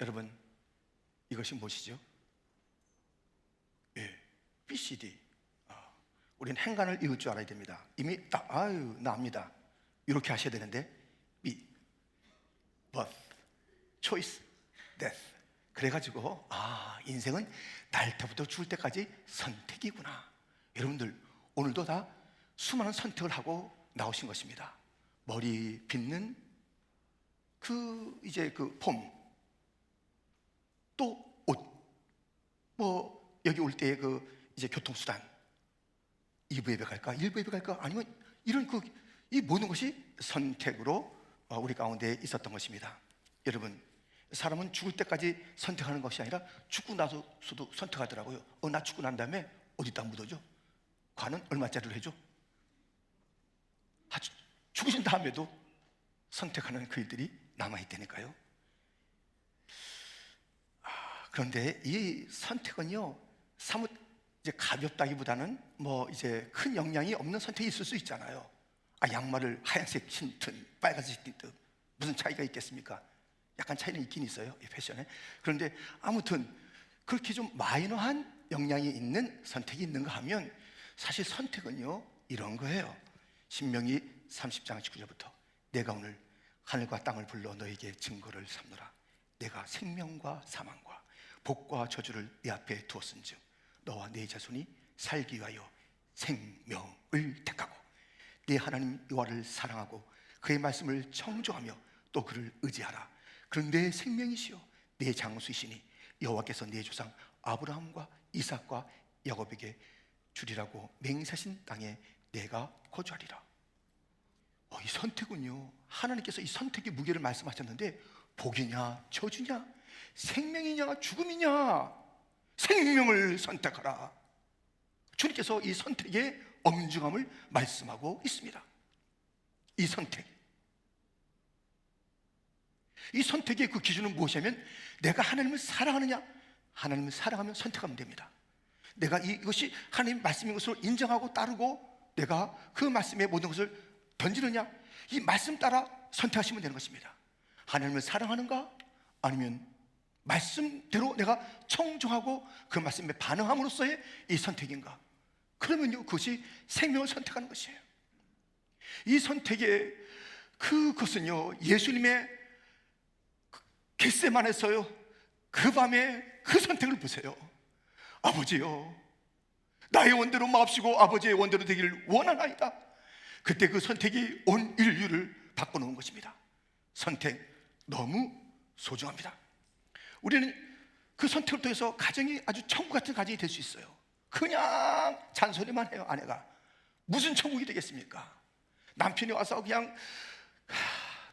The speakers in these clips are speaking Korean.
여러분, 이것이 무엇이죠? 예, BCD. 우리는 행간을 읽을 줄 알아야 됩니다. 이미 딱 나옵니다. 이렇게 하셔야 되는데 B, birth, choice, death. 그래가지고 인생은 날 때부터 죽을 때까지 선택이구나. 여러분들 오늘도 다 수많은 선택을 하고 나오신 것입니다. 머리 빗는 그 폼, 또 옷, 여기 올 때 교통수단, 2부 예배 갈까? 1부 예배 갈까? 아니면 이런 이 모든 것이 선택으로 우리 가운데 있었던 것입니다. 여러분, 사람은 죽을 때까지 선택하는 것이 아니라 죽고 나서도 선택하더라고요. 나 죽고 난 다음에 어디다 묻어줘? 관은 얼마짜리로 해줘? 죽으신 다음에도 선택하는 그 일들이 남아있다니까요. 그런데 이 선택은요, 사뭇 가볍다기보다는 큰 영향이 없는 선택이 있을 수 있잖아요. 양말을 하얀색 신든 빨간색 신든 무슨 차이가 있겠습니까? 약간 차이는 있긴 있어요, 이 패션에. 그런데 아무튼 그렇게 좀 마이너한 영향이 있는 선택이 있는가 하면 사실 선택은요 이런 거예요. 신명기 30장 19절부터 내가 오늘 하늘과 땅을 불러 너에게 증거를 삼노라. 내가 생명과 사망과 복과 저주를 네 앞에 두었은즉 너와 네 자손이 살기 위하여 생명을 택하고 네 하나님 여호와를 사랑하고 그의 말씀을 청종하며 또 그를 의지하라. 그런데 생명이시여 네 장수이시니 여호와께서 네 조상 아브라함과 이삭과 야곱에게 주리라고 맹세하신 땅에 내가 거주하리라. 이 선택은요, 하나님께서 이 선택의 무게를 말씀하셨는데 복이냐 저주냐, 생명이냐 죽음이냐, 생명을 선택하라. 주님께서 이 선택의 엄중함을 말씀하고 있습니다. 이 선택의 그 기준은 무엇이냐면 내가 하나님을 사랑하느냐, 하나님을 사랑하면 선택하면 됩니다. 내가 이것이 하나님 말씀인 것으로 인정하고 따르고 내가 그 말씀의 모든 것을 던지느냐, 이 말씀 따라 선택하시면 되는 것입니다. 하나님을 사랑하는가, 아니면 말씀대로 내가 청종하고 그 말씀에 반응함으로써의 이 선택인가. 그러면요 그것이 생명을 선택하는 것이에요. 이 선택의 그것은요 예수님의 겟세마네에서요 그 밤에 그 선택을 보세요. 아버지요 나의 원대로 마옵시고 아버지의 원대로 되기를 원하나이다. 그때 그 선택이 온 인류를 바꿔놓은 것입니다. 선택 너무 소중합니다. 우리는 그 선택을 통해서 가정이 아주 천국 같은 가정이 될 수 있어요. 그냥 잔소리만 해요. 아내가 무슨 천국이 되겠습니까? 남편이 와서 그냥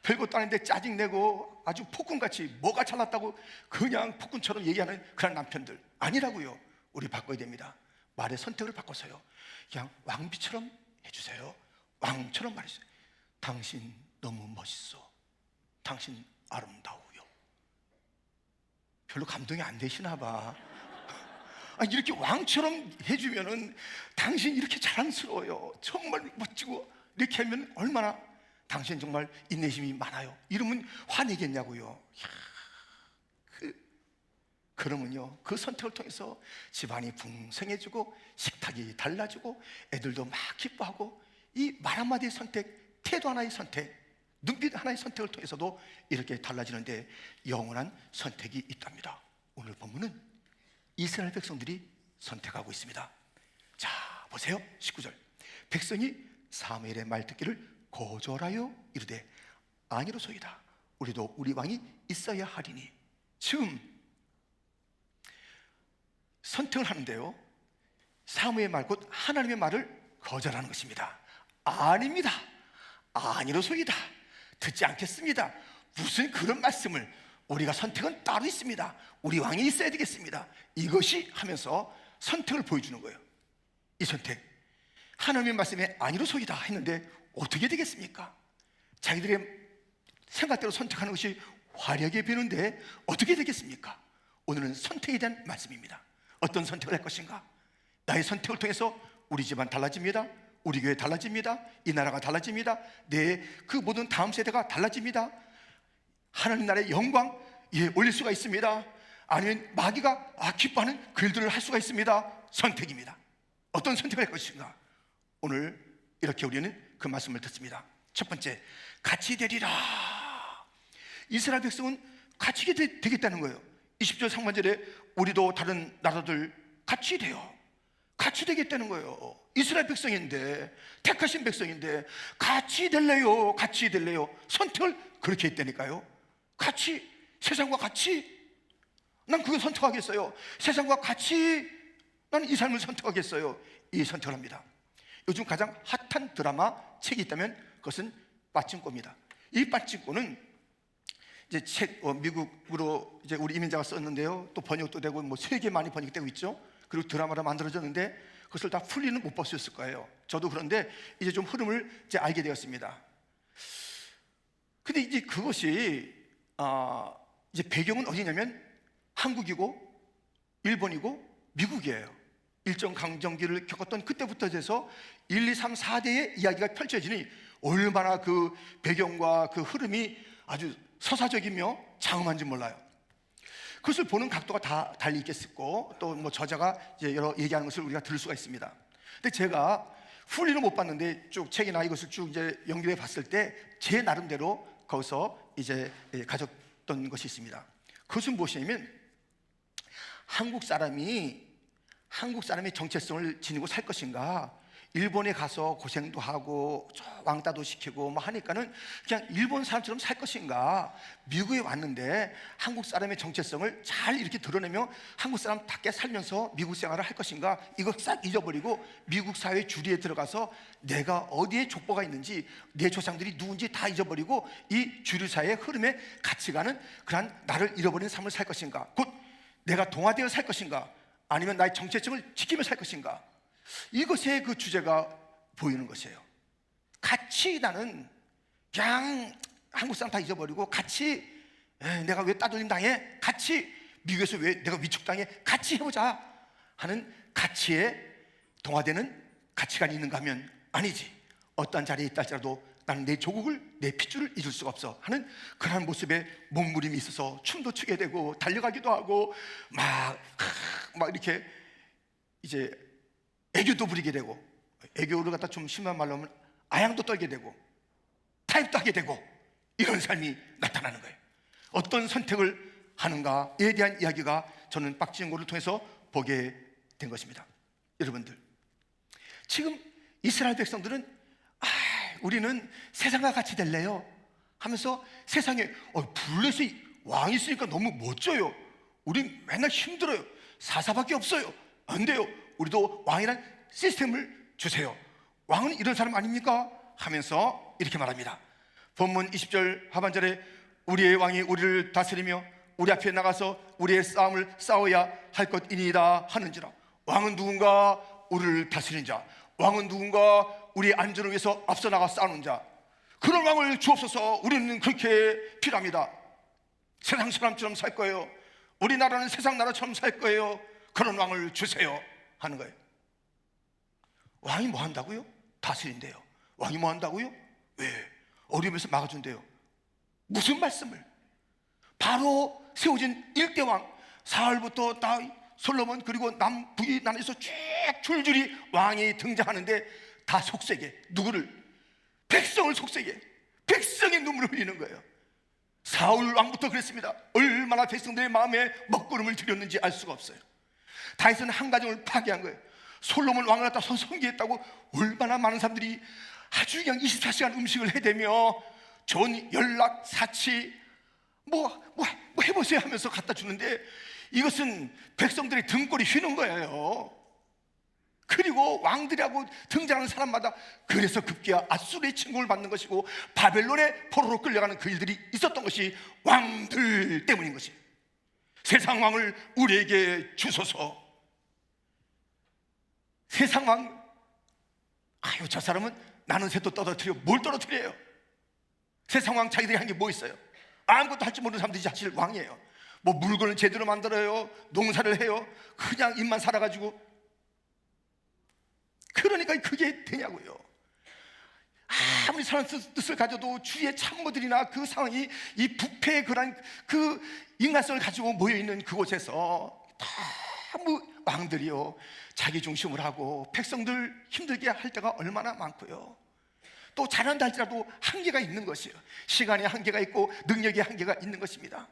별것도 아닌데 짜증내고 아주 폭군같이 뭐가 잘났다고 그냥 폭군처럼 얘기하는 그런 남편들 아니라고요. 우리 바꿔야 됩니다. 말의 선택을 바꿔서요 그냥 왕비처럼 해주세요. 왕처럼 말해주세요. 당신 너무 멋있어. 당신 아름다워요. 별로 감동이 안 되시나 봐. 이렇게 왕처럼 해주면은 당신 이렇게 자랑스러워요. 정말 멋지고 이렇게 하면 얼마나 당신 정말 인내심이 많아요. 이러면 화내겠냐고요. 그러면요 그 선택을 통해서 집안이 풍성해지고 식탁이 달라지고 애들도 막 기뻐하고 이 말 한마디의 선택, 태도 하나의 선택, 눈빛 하나의 선택을 통해서도 이렇게 달라지는데 영원한 선택이 있답니다. 오늘 본문은 이스라엘 백성들이 선택하고 있습니다. 자 보세요. 19절 백성이 사무엘의 말 듣기를 거절하여 이르되 아니로소이다. 우리도 우리 왕이 있어야 하리니. 지금 선택을 하는데요 사무엘 말 곧 하나님의 말을 거절하는 것입니다. 아닙니다. 아니로소이다. 듣지 않겠습니다. 무슨 그런 말씀을, 우리가 선택은 따로 있습니다. 우리 왕이 있어야 되겠습니다. 이것이 하면서 선택을 보여주는 거예요. 이 선택 하나님의 말씀에 아니로소이다 했는데 어떻게 되겠습니까? 자기들의 생각대로 선택하는 것이 화려하게 배우는데 어떻게 되겠습니까? 오늘은 선택에 대한 말씀입니다. 어떤 선택을 할 것인가? 나의 선택을 통해서 우리 집안 달라집니다. 우리 교회 달라집니다. 이 나라가 달라집니다. 내 그 모든 다음 세대가 달라집니다. 하나님 나라의 영광, 예, 올릴 수가 있습니다. 아니면 마귀가 기뻐하는 그 일들을 할 수가 있습니다. 선택입니다. 어떤 선택을 할 것인가? 오늘 이렇게 우리는 그 말씀을 듣습니다. 첫 번째, 같이 되리라. 이스라엘 백성은 같이 되겠다는 거예요. 20절 상반절에 우리도 다른 나라들 같이 돼요. 같이 되겠다는 거예요. 이스라엘 백성인데, 택하신 백성인데 같이 될래요, 같이 될래요. 선택을 그렇게 했다니까요. 같이, 세상과 같이. 난 그걸 선택하겠어요. 세상과 같이 나는 이 삶을 선택하겠어요. 이 선택을 합니다. 요즘 가장 핫한 드라마 책이 있다면 그것은 빠찡꼬입니다. 이 빠찡꼬는 이제 책 미국으로 이제 우리 이민자가 썼는데요. 또 번역도 되고 뭐 세계 많이 번역되고 있죠. 그리고 드라마로 만들어졌는데 그것을 다 풀리는 못 봤을 거예요. 저도 그런데 이제 좀 흐름을 이제 알게 되었습니다. 근데 이제 그것이 이제 배경은 어디냐면 한국이고 일본이고 미국이에요. 일정 강점기를 겪었던 그때부터 돼서 1, 2, 3, 4대의 이야기가 펼쳐지니 얼마나 그 배경과 그 흐름이 아주 서사적이며 장엄한지 몰라요. 그것을 보는 각도가 다 달리 있겠고 또 뭐 저자가 이제 여러 얘기하는 것을 우리가 들을 수가 있습니다. 근데 제가 풀리는 못 봤는데 쭉 책이나 이것을 쭉 이제 연결해 봤을 때 제 나름대로 거기서 이제 가졌던 것이 있습니다. 그것은 무엇이냐면 한국 사람이 정체성을 지니고 살 것인가, 일본에 가서 고생도 하고 왕따도 시키고 뭐 하니까는 그냥 일본 사람처럼 살 것인가, 미국에 왔는데 한국 사람의 정체성을 잘 이렇게 드러내며 한국 사람답게 살면서 미국 생활을 할 것인가, 이거 싹 잊어버리고 미국 사회 주리에 들어가서 내가 어디에 족보가 있는지 내 조상들이 누군지 다 잊어버리고 이 주류 사회의 흐름에 같이 가는 그러한 나를 잃어버린 삶을 살 것인가, 곧 내가 동화되어 살 것인가, 아니면 나의 정체성을 지키며 살 것인가, 이것의 그 주제가 보이는 것이에요. 같이 나는 그냥 한국 사람 다 잊어버리고 같이 내가 왜 따돌림 당해? 같이 미국에서 왜 내가 위축당해? 같이 해보자 하는 가치에 동화되는 가치관이 있는가 하면 아니지. 어떠한 자리에 있다 할지라도 나는 내 조국을, 내 핏줄을 잊을 수가 없어 하는 그런 모습에 몸부림이 있어서 춤도 추게 되고 달려가기도 하고 막 이렇게 이제 애교도 부리게 되고, 애교를 갖다 좀 심한 말로 하면 아양도 떨게 되고 타협도 하게 되고 이런 삶이 나타나는 거예요. 어떤 선택을 하는가에 대한 이야기가 저는 박지은고를 통해서 보게 된 것입니다. 여러분들, 지금 이스라엘 백성들은 우리는 세상과 같이 될래요 하면서 세상에 블레셋 왕이 있으니까 너무 멋져요. 우린 맨날 힘들어요. 사사밖에 없어요. 안 돼요. 우리도 왕이란 시스템을 주세요. 왕은 이런 사람 아닙니까? 하면서 이렇게 말합니다. 본문 20절 하반절에 우리의 왕이 우리를 다스리며 우리 앞에 나가서 우리의 싸움을 싸워야 할 것이니이다 하는지라. 왕은 누군가? 우리를 다스리는 자. 왕은 누군가? 우리의 안전을 위해서 앞서 나가 싸우는 자. 그런 왕을 주옵소서. 우리는 그렇게 필요합니다. 세상 사람처럼 살 거예요. 우리나라는 세상 나라처럼 살 거예요. 그런 왕을 주세요 하는 거예요. 왕이 뭐 한다고요? 다스린대요. 왕이 뭐 한다고요? 왜? 어려움에서 막아준대요. 무슨 말씀을? 바로 세워진 일대왕 사울부터 다윗, 솔로몬, 그리고 남북이 나눠서 쭉 줄줄이 왕이 등장하는데 다 속세게. 누구를? 백성을 속세게. 백성의 눈물을 흘리는 거예요. 사울 왕부터 그랬습니다. 얼마나 백성들의 마음에 먹구름을 들였는지 알 수가 없어요. 다윗은 한 가정을 파괴한 거예요. 솔로몬 왕을 갖다 선성기했다고 얼마나 많은 사람들이 아주 그냥 24시간 음식을 해대며 좋은 연락, 사치 뭐 해보세요 하면서 갖다 주는데 이것은 백성들의 등골이 휘는 거예요. 그리고 왕들하고 등장하는 사람마다 그래서 급기야 아수르의 침공을 받는 것이고 바벨론의 포로로 끌려가는 그 일들이 있었던 것이 왕들 때문인 것이. 세상 왕을 우리에게 주소서. 세상 왕, 저 사람은 나는 새도 떨어뜨려. 뭘 떨어뜨려요? 세상 왕 자기들이 한 게 뭐 있어요? 아무것도 할 줄 모르는 사람들이 사실 왕이에요. 뭐 물건을 제대로 만들어요, 농사를 해요. 그냥 입만 살아가지고. 그러니까 그게 되냐고요. 아무리 선한 뜻을 가져도 주위의 참모들이나 그 상황이 이 부패의 그 인간성을 가지고 모여있는 그곳에서 너무 왕들이요 자기 중심을 하고 백성들 힘들게 할 때가 얼마나 많고요, 또 잘한다 할지라도 한계가 있는 것이에요. 시간의 한계가 있고 능력의 한계가 있는 것입니다.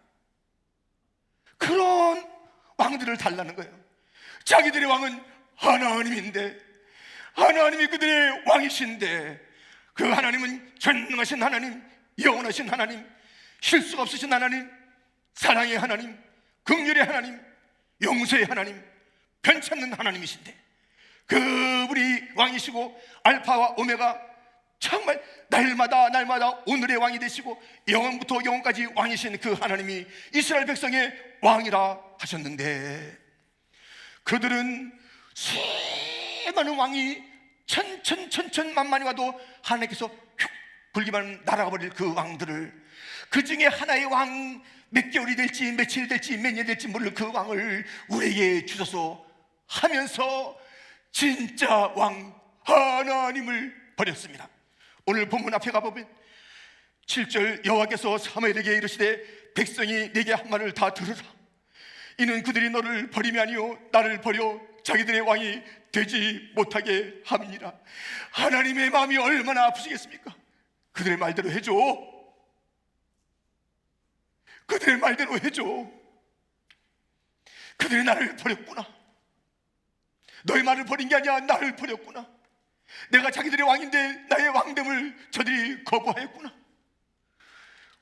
그런 왕들을 달라는 거예요. 자기들의 왕은 하나님인데, 하나님이 그들의 왕이신데, 그 하나님은 전능하신 하나님, 영원하신 하나님, 실수가 없으신 하나님, 사랑의 하나님, 긍휼의 하나님, 용서의 하나님, 편찮는 하나님이신데, 그분이 왕이시고 알파와 오메가, 정말 날마다 오늘의 왕이 되시고 영원부터 영원까지 왕이신 그 하나님이 이스라엘 백성의 왕이라 하셨는데, 그들은 수많은 왕이 천천만만히 와도 하나님께서 휙 불기만 날아가 버릴 그 왕들을, 그 중에 하나의 왕, 몇 개월이 될지 며칠이 될지 몇 년이 될지 모를 그 왕을 우리에게 주소서 하면서 진짜 왕 하나님을 버렸습니다. 오늘 본문 앞에 가보면 7절, 여호와께서 사무엘에게 이르시되 백성이 내게 한 말을 다 들으라. 이는 그들이 너를 버림이 아니요 나를 버려 자기들의 왕이 되지 못하게 함이니라. 하나님의 마음이 얼마나 아프시겠습니까? 그들의 말대로 해줘. 그들의 말대로 해줘. 그들이 나를 버렸구나. 너의 말을 버린 게 아니야, 나를 버렸구나. 내가 자기들의 왕인데 나의 왕됨을 저들이 거부하였구나.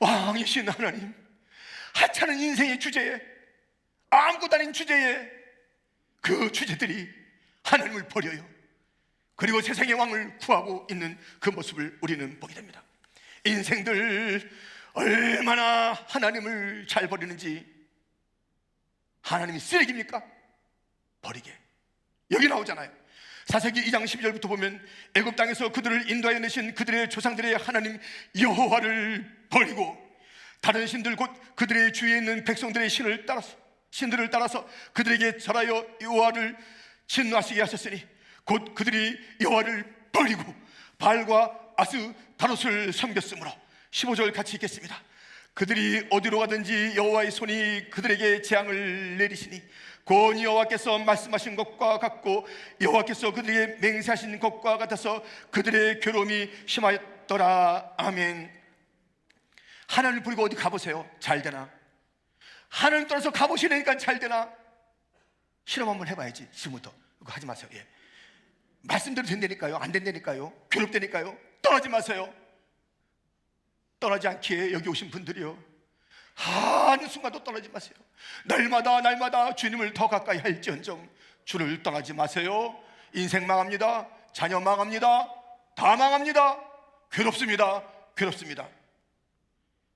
왕이신 하나님, 하찮은 인생의 주제에, 아무것도 아닌 주제에 그 주제들이 하나님을 버려요. 그리고 세상의 왕을 구하고 있는 그 모습을 우리는 보게 됩니다. 인생들 얼마나 하나님을 잘 버리는지. 하나님이 쓰레기입니까? 버리게. 여기 나오잖아요. 사사기 2장 12절부터 보면 애굽 땅에서 그들을 인도하여 내신 그들의 조상들의 하나님 여호와를 버리고 다른 신들 곧 그들의 주위에 있는 백성들의 신들을 따라서 그들에게 절하여 여호와를 진노하시게 하셨으니 곧 그들이 여호와를 버리고 바알과 아스타롯을 섬겼으므로. 15절 같이 읽겠습니다. 그들이 어디로 가든지 여호와의 손이 그들에게 재앙을 내리시니 곧 여호와께서 말씀하신 것과 같고 여호와께서 그들에게 맹세하신 것과 같아서 그들의 괴로움이 심하였더라. 아멘. 하나님을 버리고 어디 가보세요. 잘 되나? 하나님 떠나서 가보시니까 잘 되나? 실험 한번 해봐야지. 지금부터 그거 하지 마세요. 예. 말씀대로 된다니까요? 안 된다니까요? 괴롭다니까요? 떠나지 마세요. 떠나지 않기에 여기 오신 분들이요, 한 순간도 떠나지 마세요. 날마다 주님을 더 가까이 할지언정 주를 떠나지 마세요. 인생 망합니다. 자녀 망합니다. 다 망합니다. 괴롭습니다.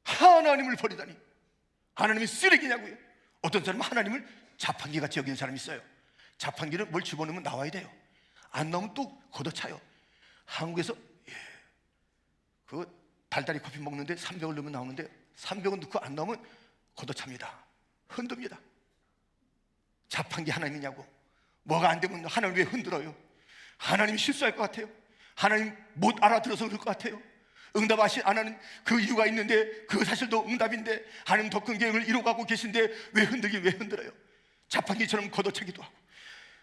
하나님을 버리다니. 하나님이 쓰레기냐고요? 어떤 사람은 하나님을 자판기같이 여기는 사람이 있어요. 자판기는 뭘 집어넣으면 나와야 돼요. 안 넣으면 또 걷어차요. 한국에서 그 달달이 커피 먹는데 300을 넣으면 나오는데 300원 넣고 안 넣으면 걷어찹니다. 흔듭니다. 자판기 하나님이냐고. 뭐가 안 되면 하나님 왜 흔들어요? 하나님이 실수할 것 같아요? 하나님 못 알아들어서 그럴 것 같아요? 응답하시 안 하는 그 이유가 있는데 그 사실도 응답인데 하나님 더 큰 계획을 이루어가고 계신데 왜 흔들어요? 자판기처럼 걷어차기도 하고.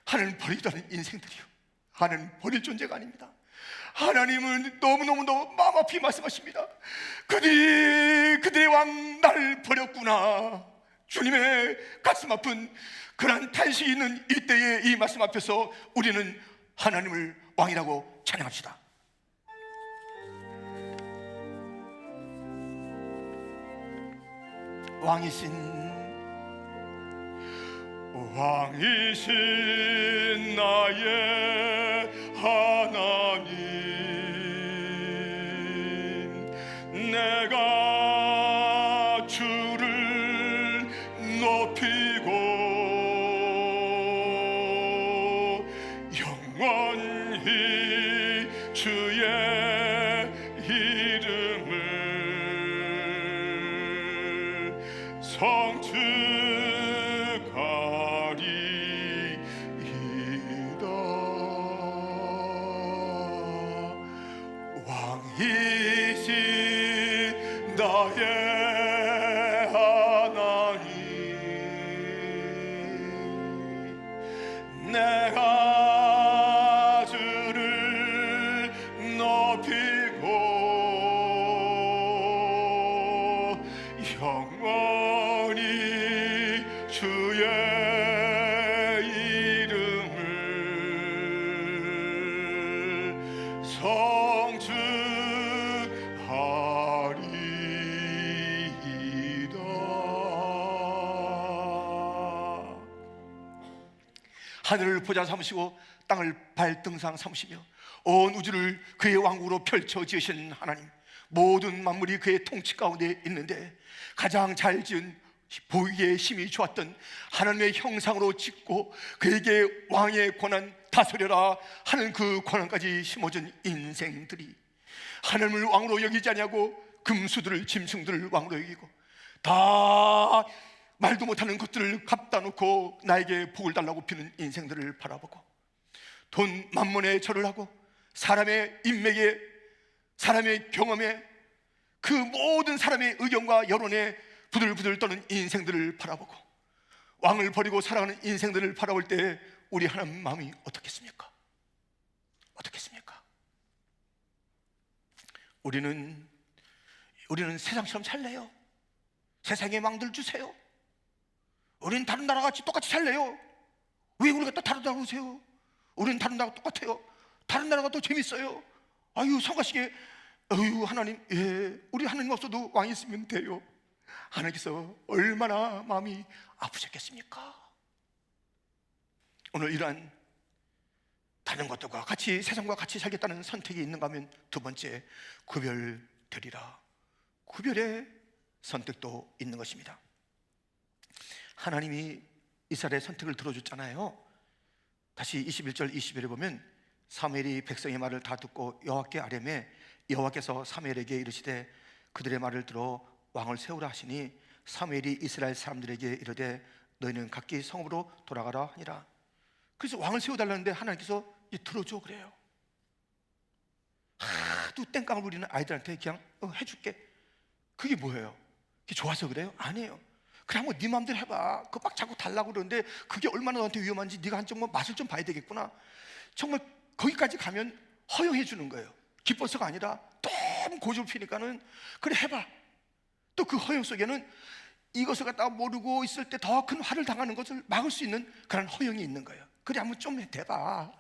하나님 버리다는 인생들이요, 하나님 버릴 존재가 아닙니다. 하나님은 너무너무 마음 아프게 말씀하십니다. 그들의 왕 나를 버렸구나. 주님의 가슴 아픈 그런 탄식이 있는 이때의 이 말씀 앞에서 우리는 하나님을 왕이라고 찬양합시다. 왕이신 나의 하나님, 내가 주를 높이고 영원히 주의 이름을 성취하리이다. 왕 나의 하나님, 내가 주를 높이고 영원히 주의 이름을 성취하리이다. 하늘을 보좌 삼으시고 땅을 발등상 삼으시며 온 우주를 그의 왕국으로 펼쳐 지으신 하나님, 모든 만물이 그의 통치 가운데 있는데 가장 잘 지은 보기에 힘이 좋았던 하나님의 형상으로 짓고 그에게 왕의 권한 다스려라 하는 그 권한까지 심어준 인생들이 하나님을 왕으로 여기지 아니하고 금수들을 짐승들을 왕으로 여기고 다 말도 못하는 것들을 갖다 놓고 나에게 복을 달라고 비는 인생들을 바라보고 돈 만문에 절을 하고 사람의 인맥에 사람의 경험에 그 모든 사람의 의견과 여론에 부들부들 떠는 인생들을 바라보고 왕을 버리고 살아가는 인생들을 바라볼 때 우리 하나님 마음이 어떻겠습니까? 어떻겠습니까? 우리는 세상처럼 살래요. 세상의 왕들 주세요. 우리는 다른 나라 같이 똑같이 살래요. 왜 우리가 또 다른 나라 오세요? 우리는 다른 나라가 똑같아요. 다른 나라가 더 재밌어요. 아유 성가시게 아유 하나님, 예, 우리 하나님 없어도 왕이 있으면 돼요. 하나님께서 얼마나 마음이 아프셨겠습니까? 오늘 이러한 다른 것들과 같이 세상과 같이 살겠다는 선택이 있는가 하면 두 번째, 구별되리라. 구별의 선택도 있는 것입니다. 하나님이 이스라엘의 선택을 들어줬잖아요. 다시 21절 22절에 보면 사무엘이 백성의 말을 다 듣고 여호와께 아뢰매 여호와께서 사무엘에게 이르시되 그들의 말을 들어 왕을 세우라 하시니 사무엘이 이스라엘 사람들에게 이르되 너희는 각기 성읍으로 돌아가라 하니라. 그래서 왕을 세워달라는데 하나님께서 들어줘 그래요. 하도 땡깡을 부리는 아이들한테 그냥 해줄게. 그게 뭐예요? 그게 좋아서 그래요? 아니에요. 그래 한번 네 마음대로 해봐. 그거 막 자꾸 달라고 그러는데 그게 얼마나 너한테 위험한지 네가 한쪽 뭐 맛을 좀 봐야 되겠구나. 정말 거기까지 가면 허용해 주는 거예요. 기뻐서가 아니라 너무 고집피니까는 그래 해봐. 또 그 허용 속에는 이것을 갖다가 모르고 있을 때 더 큰 화를 당하는 것을 막을 수 있는 그런 허용이 있는 거예요. 그래 한번 좀 해봐.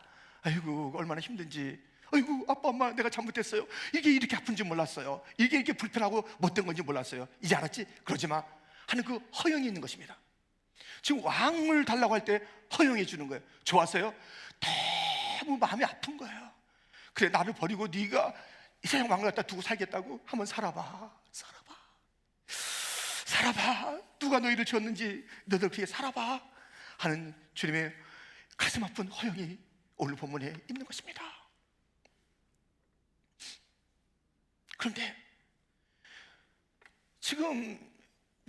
아이고 얼마나 힘든지. 아이고 아빠 엄마 내가 잘못했어요. 이게 이렇게 아픈지 몰랐어요. 이게 이렇게 불편하고 못된 건지 몰랐어요. 이제 알았지? 그러지 마 하는 그 허용이 있는 것입니다. 지금 왕을 달라고 할 때 허용해 주는 거예요. 좋았어요? 너무 마음이 아픈 거예요. 그래 나를 버리고 네가 이 세상 왕을 갖다 두고 살겠다고? 한번 살아봐. 살아봐. 누가 너희를 지었는지 너희들 그렇게 살아봐 하는 주님의 가슴 아픈 허용이 오늘 본문에 있는 것입니다. 그런데 지금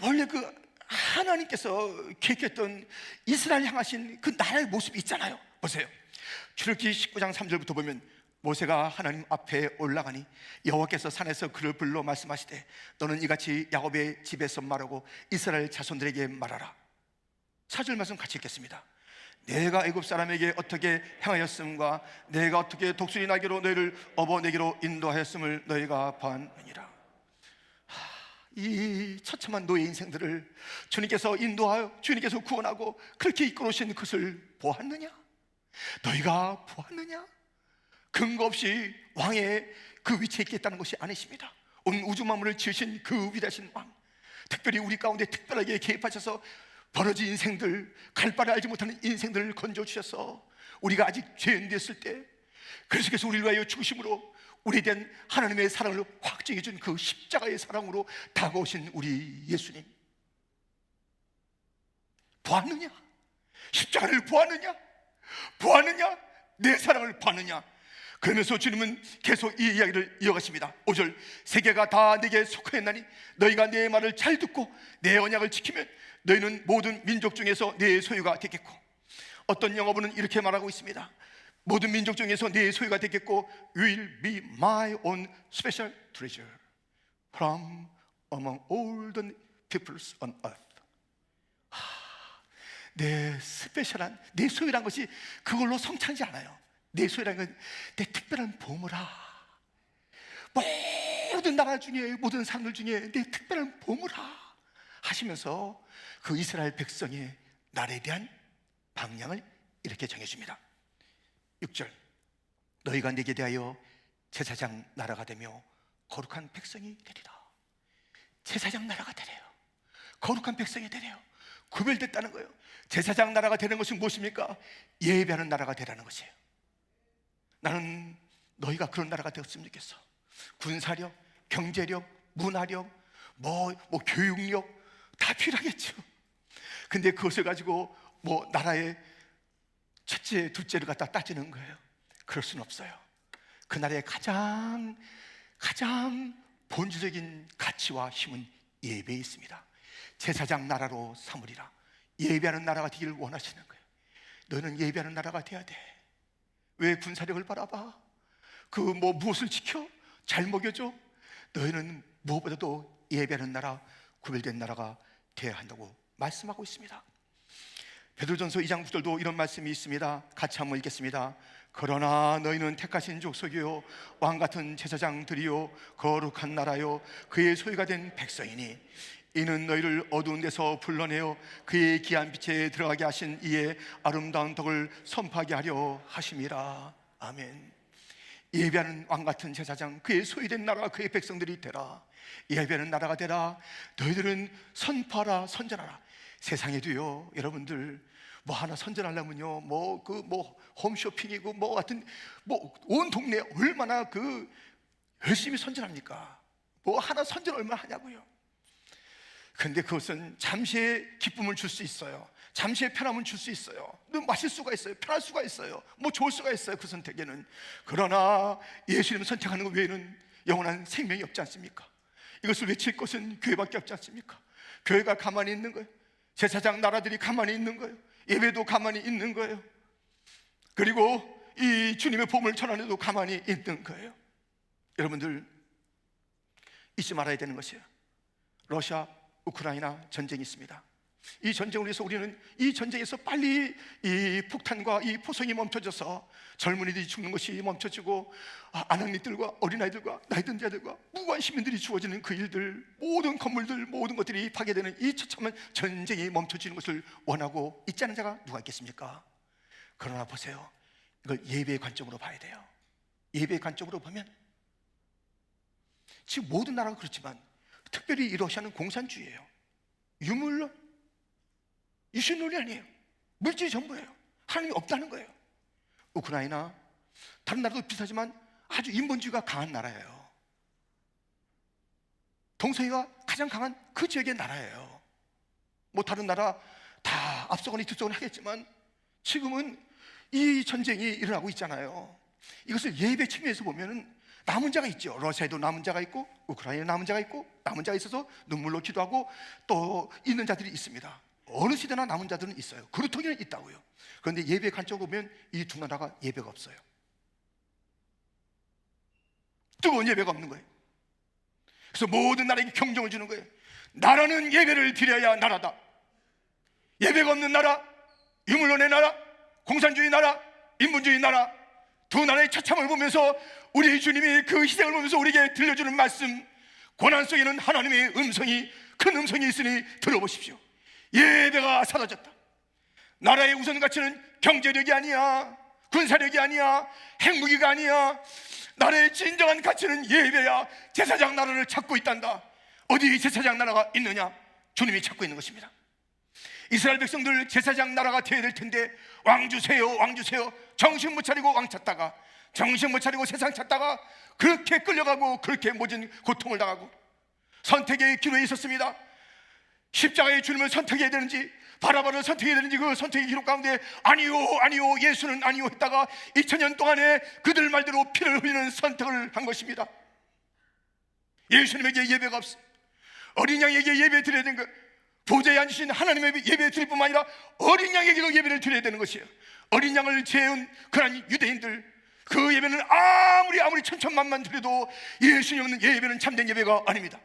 원래 그 하나님께서 계획했던 이스라엘 향하신 그 나라의 모습이 있잖아요. 보세요. 출애굽기 19장 3절부터 보면 모세가 하나님 앞에 올라가니 여호와께서 산에서 그를 불러 말씀하시되 너는 이같이 야곱의 집에서 말하고 이스라엘 자손들에게 말하라. 4절 말씀 같이 읽겠습니다. 내가 애굽 사람에게 어떻게 행하였음과 내가 어떻게 독수리 날개로 너희를 업어내기로 인도하였음을 너희가 보았느니라. 이 처참한 노예 인생들을 주님께서 인도하여 주님께서 구원하고 그렇게 이끌어오신 그것을 보았느냐? 너희가 보았느냐? 근거 없이 왕의 그 위치에 있겠다는 것이 아니십니다. 온 우주 만물을 지으신 그 위대하신 왕, 특별히 우리 가운데 특별하게 개입하셔서 벌어진 인생들, 갈 바를 알지 못하는 인생들을 건져주셔서 우리가 아직 죄인 됐을 때 그래서 우리를 위하여 죽으심으로 우리에 대한 하나님의 사랑을 확증해 준 그 십자가의 사랑으로 다가오신 우리 예수님, 보았느냐? 십자가를 보았느냐? 보았느냐? 내 사랑을 보았느냐? 그러면서 주님은 계속 이 이야기를 이어가십니다. 5절, 세계가 다 내게 속하였나니 너희가 내 말을 잘 듣고 내 언약을 지키면 너희는 모든 민족 중에서 내 소유가 되겠고, 어떤 영어본은 이렇게 말하고 있습니다. 모든 민족 중에서 내 소유가 되겠고 will be my own special treasure from among all the peoples on earth. 내 스페셜한, 내 소유란 것이 그걸로 성찰하지 않아요. 내 소유란 건 내 특별한 보물아. 모든 나라 중에, 모든 사람들 중에 내 특별한 보물아 하시면서 그 이스라엘 백성의 나라에 대한 방향을 이렇게 정해줍니다. 6절, 너희가 내게 대하여 제사장 나라가 되며 거룩한 백성이 되리라. 제사장 나라가 되래요. 거룩한 백성이 되래요. 구별됐다는 거예요. 제사장 나라가 되는 것은 무엇입니까? 예배하는 나라가 되라는 것이에요. 나는 너희가 그런 나라가 되었으면 좋겠어. 군사력, 경제력, 문화력, 교육력 다 필요하겠죠. 근데 그것을 가지고 나라의 첫째, 둘째를 갖다 따지는 거예요. 그럴 수는 없어요. 그 나라의 가장 본질적인 가치와 힘은 예배에 있습니다. 제사장 나라로 삼으리라. 예배하는 나라가 되기를 원하시는 거예요. 너는 예배하는 나라가 돼야 돼. 왜 군사력을 바라봐? 무엇을 지켜? 잘 먹여줘? 너희는 무엇보다도 예배하는 나라, 구별된 나라가 돼야 한다고 말씀하고 있습니다. 베드로전서 2장 9절도 이런 말씀이 있습니다. 같이 한번 읽겠습니다. 그러나 너희는 택하신 족속이요 왕같은 제사장들이요 거룩한 나라요 그의 소유가 된 백성이니 이는 너희를 어두운 데서 불러내어 그의 귀한 빛에 들어가게 하신 이의 아름다운 덕을 선포하게 하려 하심이라. 아멘. 예배하는 왕같은 제사장, 그의 소유된 나라, 그의 백성들이 되라. 예배하는 나라가 되라. 너희들은 선포하라, 선전하라. 세상에도요, 여러분들 하나 선전하려면요, 홈쇼핑이고 온 동네 얼마나 열심히 선전합니까? 하나 선전 얼마나 하냐고요. 근데 그것은 잠시의 기쁨을 줄 수 있어요. 잠시의 편함을 줄 수 있어요. 마실 수가 있어요. 편할 수가 있어요. 좋을 수가 있어요. 그 선택에는. 그러나 예수님을 선택하는 것 외에는 영원한 생명이 없지 않습니까? 이것을 외칠 것은 교회밖에 없지 않습니까? 교회가 가만히 있는 거예요. 제사장 나라들이 가만히 있는 거예요. 예배도 가만히 있는 거예요. 그리고 이 주님의 복음을 전하는데도 가만히 있는 거예요. 여러분들 잊지 말아야 되는 것이에요. 러시아 우크라이나 전쟁이 있습니다. 이 전쟁을 위해서 우리는 이 전쟁에서 빨리 이 폭탄과 이 포성이 멈춰져서 젊은이들이 죽는 것이 멈춰지고 아낙네들과 어린아이들과 나이든 자들과 무고한 시민들이 죽어지는 그 일들, 모든 건물들, 모든 것들이 파괴되는 이 처참한 전쟁이 멈춰지는 것을 원하고 있지 않은 자가 누가 있겠습니까? 그러나 보세요, 이걸 예배의 관점으로 봐야 돼요. 예배의 관점으로 보면 지금 모든 나라가 그렇지만 특별히 이 러시아는 공산주의예요. 유물론, 유신론이 아니에요. 물질이 전부예요. 하나님이 없다는 거예요. 우크라이나 다른 나라도 비슷하지만 아주 인본주의가 강한 나라예요. 동성애가 가장 강한 그 지역의 나라예요. 다른 나라 다 앞서거니 뒤서거니 하겠지만 지금은 이 전쟁이 일어나고 있잖아요. 이것을 예배 측면에서 보면은 남은 자가 있죠. 러시아에도 남은 자가 있고 우크라이나에 남은 자가 있고 남은 자가 있어서 눈물로 기도하고 또 있는 자들이 있습니다. 어느 시대나 남은 자들은 있어요. 그루터기는 있다고요. 그런데 예배 관점으로 보면 이 두 나라가 예배가 없어요. 뜨거운 예배가 없는 거예요. 그래서 모든 나라에게 경종을 주는 거예요. 나라는 예배를 드려야 나라다. 예배가 없는 나라, 유물론의 나라, 공산주의 나라, 인본주의 나라, 두 나라의 처참을 보면서 우리 주님이 그 희생을 보면서 우리에게 들려주는 말씀, 고난 속에는 하나님의 음성이, 큰 음성이 있으니 들어보십시오. 예배가 사라졌다. 나라의 우선 가치는 경제력이 아니야, 군사력이 아니야, 핵무기가 아니야. 나라의 진정한 가치는 예배야. 제사장 나라를 찾고 있단다. 어디 제사장 나라가 있느냐? 주님이 찾고 있는 것입니다. 이스라엘 백성들 제사장 나라가 되어야 될 텐데 왕 주세요, 왕 주세요. 정신 못 차리고 왕 찾다가, 정신 못 차리고 세상 찾다가 그렇게 끌려가고 그렇게 모진 고통을 당하고 선택의 기로에 있었습니다. 십자가의 주님을 선택해야 되는지 바라바를 선택해야 되는지 그 선택의 기록 가운데 아니요, 아니요, 예수는 아니요 했다가 2000년 동안에 그들 말대로 피를 흘리는 선택을 한 것입니다. 예수님에게 예배가 없어. 어린 양에게 예배 드려야 되는 것, 보좌에 앉으신 하나님의 예배 드릴 뿐만 아니라 어린 양에게도 예배를 드려야 되는 것이에요. 어린 양을 재운 그런 유대인들, 그 예배는 아무리 천천만만 드려도 예수님 없는 예배는 참된 예배가 아닙니다.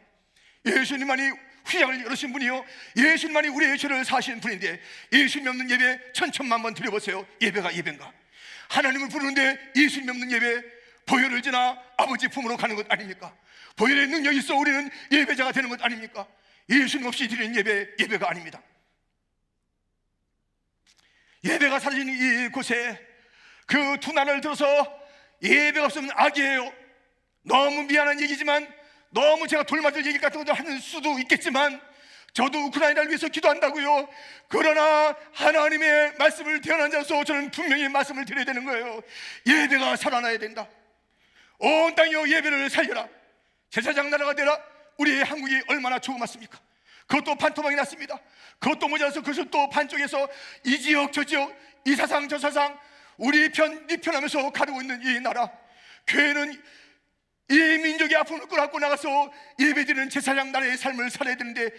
예수님만이 휘장을 열으신 분이요, 예수님만이 우리의 죄를 사하신 분인데 예수님 없는 예배 천천만 번 드려보세요. 예배가 예배인가? 하나님을 부르는데 예수님 없는 예배, 보혈을 지나 아버지 품으로 가는 것 아닙니까? 보혈의 능력이 있어 우리는 예배자가 되는 것 아닙니까? 예수님 없이 드리는 예배, 예배가 아닙니다. 예배가 사라진 이곳에 그 두 날을 들어서 예배가 없으면 악이에요. 너무 미안한 얘기지만, 너무 제가 돌맞을 얘기 같은 것도 하는 수도 있겠지만, 저도 우크라이나를 위해서 기도한다고요. 그러나 하나님의 말씀을 대언한 자로서 저는 분명히 말씀을 드려야 되는 거예요. 예배가 살아나야 된다. 온 땅이여 예배를 살려라. 제사장 나라가 되라. 우리 한국이 얼마나 조그맣습니까? 그것도 반토막이 났습니다. 그것도 모자라서 그것을 또 반쪽에서 이 지역 저 지역, 이 사상 저 사상, 우리 편 네 편 하면서 가르고 있는 이 나라. 교회는 이 민족의 아픔을 끌어안고 나가서 예배드리는 제사장 나라의 삶을 살아야 되는데,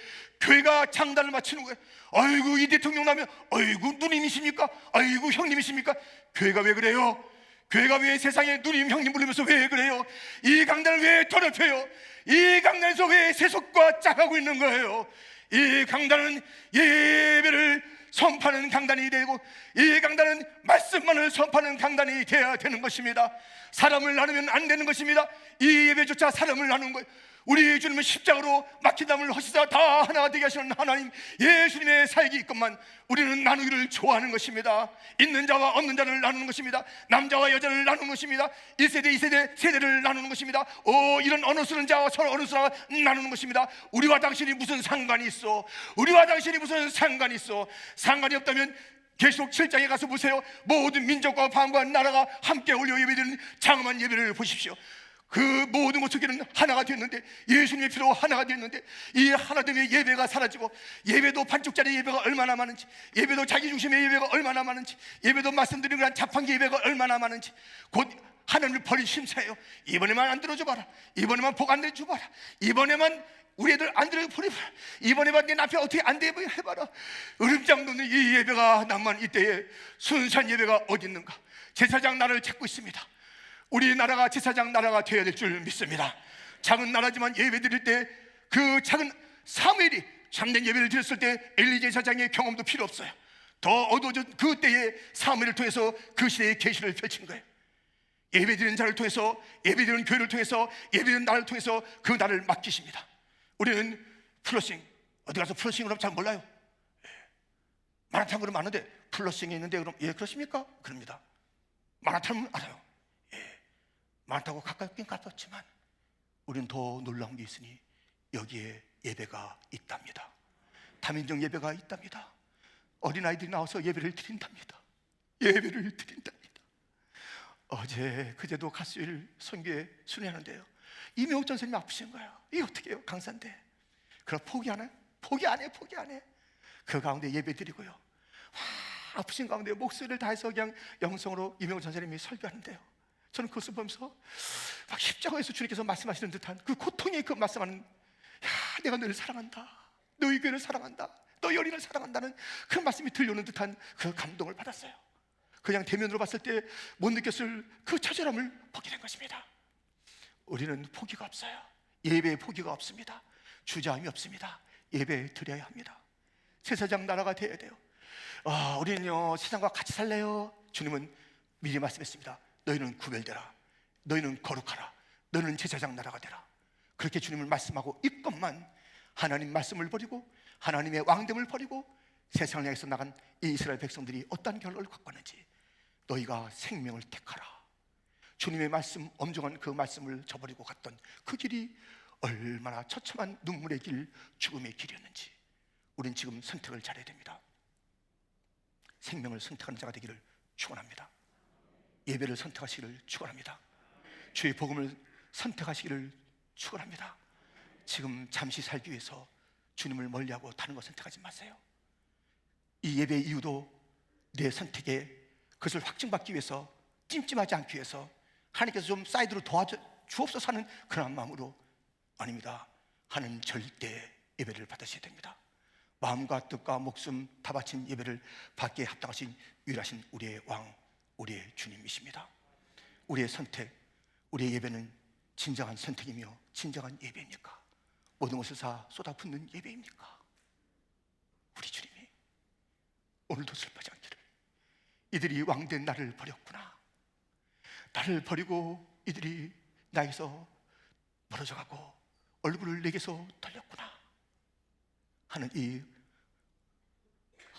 교회가 장단을 맞추는 거예요. 아이고 이 대통령 나면 아이고 누님이십니까? 아이고 형님이십니까? 교회가 왜 그래요? 교회가 왜 세상에 누님 형님 부르면서 왜 그래요? 이 강단을 왜 더럽혀요? 이 강단에서 왜 세속과 짝하고 있는 거예요? 이 강단은 예배를 선포하는 강단이 되고, 이 강단은 말씀만을 선포하는 강단이 되어야 되는 것입니다. 사람을 나누면 안 되는 것입니다. 이 예배조차 사람을 나누는 거예요. 우리 주님은 십자가로 막힌 담을 허시다 다 하나가 되게 하시는 하나님, 예수님의 사역이 있건만 우리는 나누기를 좋아하는 것입니다. 있는 자와 없는 자를 나누는 것입니다. 남자와 여자를 나누는 것입니다. 1세대 2세대 세대를 나누는 것입니다. 이런 어느 쓰는 자와 저런 어느 쓰는 자가 나누는 것입니다. 우리와 당신이 무슨 상관이 있어? 우리와 당신이 무슨 상관이 있어? 상관이 없다면 계시록 7장에 가서 보세요. 모든 민족과 방과 나라가 함께 올려 예배드리는 장엄한 예배를 보십시오. 그 모든 모습에는 하나가 됐는데, 예수님의 피로 하나가 됐는데, 이 하나됨의 예배가 사라지고, 예배도 반쪽짜리 예배가 얼마나 많은지, 예배도 자기 중심의 예배가 얼마나 많은지, 예배도 말씀드리는 그런 자판기 예배가 얼마나 많은지, 곧 하나님을 버린 심사예요. 이번에만 안 들어줘 봐라. 이번에만 복 안 내줘 봐라. 이번에만 우리 애들 안 들어줘 버려봐라. 이번에만 내 남편 어떻게 안 되게 해봐라. 으름장 돋는 이 예배가 남만 이때에 순수한 예배가 어디 있는가? 제사장 나라를 찾고 있습니다. 우리 나라가 제사장 나라가 되어야 될 줄 믿습니다. 작은 나라지만 예배 드릴 때 그 작은 사무엘이 참된 예배를 드렸을 때 엘리 제사장의 경험도 필요 없어요. 더 어두워진 그 때에 사무엘을 통해서 그 시대의 계시를 펼친 거예요. 예배 드리는 자를 통해서, 예배 드리는 교회를 통해서, 예배 드리는 나를 통해서 그 나를 맡기십니다. 우리는 플러싱, 어디 가서 플러싱을 하면 잘 몰라요. 마라탕 그러면 아는데 플러싱이 있는데 그럼 예 그렇습니까? 그럽니다. 마라탕은 알아요. 많다고 가깝긴 가깝지만 우리는 더 놀라운 게 있으니 여기에 예배가 있답니다. 다민족 예배가 있답니다. 어린아이들이 나와서 예배를 드린답니다. 예배를 드린답니다. 어제 그제도 가수일 선교에 순회하는데요, 이명옥 전사님이 아프신 거예요. 이게 어떻게 해요? 강사인데. 그럼 포기하나요? 포기 안 해. 그 가운데 예배 드리고요, 아프신 가운데 목소리를 다해서 그냥 영성으로 이명옥 전사님이 설교하는데요, 저는 그것을 보면서 막 십자가에서 주님께서 말씀하시는 듯한 그 고통의 그 말씀하는, 내가 너를 사랑한다, 너희 교회를 사랑한다, 너희 어린이를 사랑한다는 그 말씀이 들려오는 듯한 그 감동을 받았어요. 그냥 대면으로 봤을 때 못 느꼈을 그 처절함을 보게 된 것입니다. 우리는 포기가 없어요. 예배에 포기가 없습니다. 주저함이 없습니다. 예배 드려야 합니다. 제사장 나라가 되어야 돼요. 우리는요 세상과 같이 살래요. 주님은 미리 말씀했습니다. 너희는 구별되라. 너희는 거룩하라. 너희는 제사장 나라가 되라. 그렇게 주님을 말씀하고 있건만 하나님 말씀을 버리고 하나님의 왕됨을 버리고 세상을 향해서 나간 이 이스라엘 백성들이 어떤 결론을 갖고 왔는지, 너희가 생명을 택하라. 주님의 말씀, 엄중한 그 말씀을 저버리고 갔던 그 길이 얼마나 처참한 눈물의 길, 죽음의 길이었는지 우린 지금 선택을 잘해야 됩니다. 생명을 선택하는 자가 되기를 축원합니다. 예배를 선택하시기를 축원합니다. 주의 복음을 선택하시기를 축원합니다. 지금 잠시 살기 위해서 주님을 멀리하고 다른 거 선택하지 마세요. 이 예배의 이유도 내 선택에 그것을 확증받기 위해서, 찜찜하지 않기 위해서 하나님께서 좀 사이드로 도와줘 주옵소서 하는 그런 마음으로 아닙니다. 하는 절대 예배를 받으셔야 됩니다. 마음과 뜻과 목숨 다 바친 예배를 받기에 합당하신 유일하신 우리의 왕, 우리의 주님이십니다. 우리의 선택, 우리의 예배는 진정한 선택이며 진정한 예배입니까? 모든 것을 다 쏟아붓는 예배입니까? 우리 주님이 오늘도 슬퍼하지 않기를, 이들이 왕된 나를 버렸구나, 나를 버리고 이들이 나에게서 멀어져 가고 얼굴을 내게서 돌렸구나 하는 이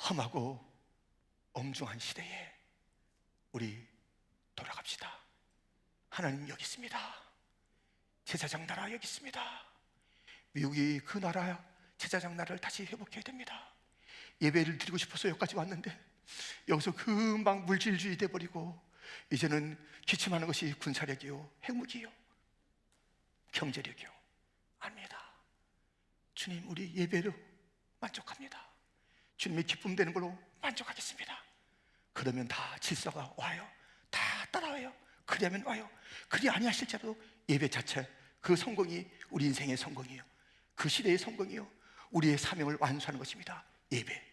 험하고 엄중한 시대에 우리 돌아갑시다. 하나님 여기 있습니다. 제사장 나라 여기 있습니다. 미국이 그 나라 제사장 나라를 다시 회복해야 됩니다. 예배를 드리고 싶어서 여기까지 왔는데 여기서 금방 물질주의 돼버리고 이제는 기침하는 것이 군사력이요, 핵무기요, 경제력이요. 아닙니다. 주님, 우리 예배로 만족합니다. 주님의 기쁨 되는 걸로 만족하겠습니다. 그러면 다 질서가 와요. 다 따라와요. 그리하면 와요. 그리 아니하실지라도 예배 자체, 그 성공이 우리 인생의 성공이에요. 그 시대의 성공이요, 우리의 사명을 완수하는 것입니다. 예배.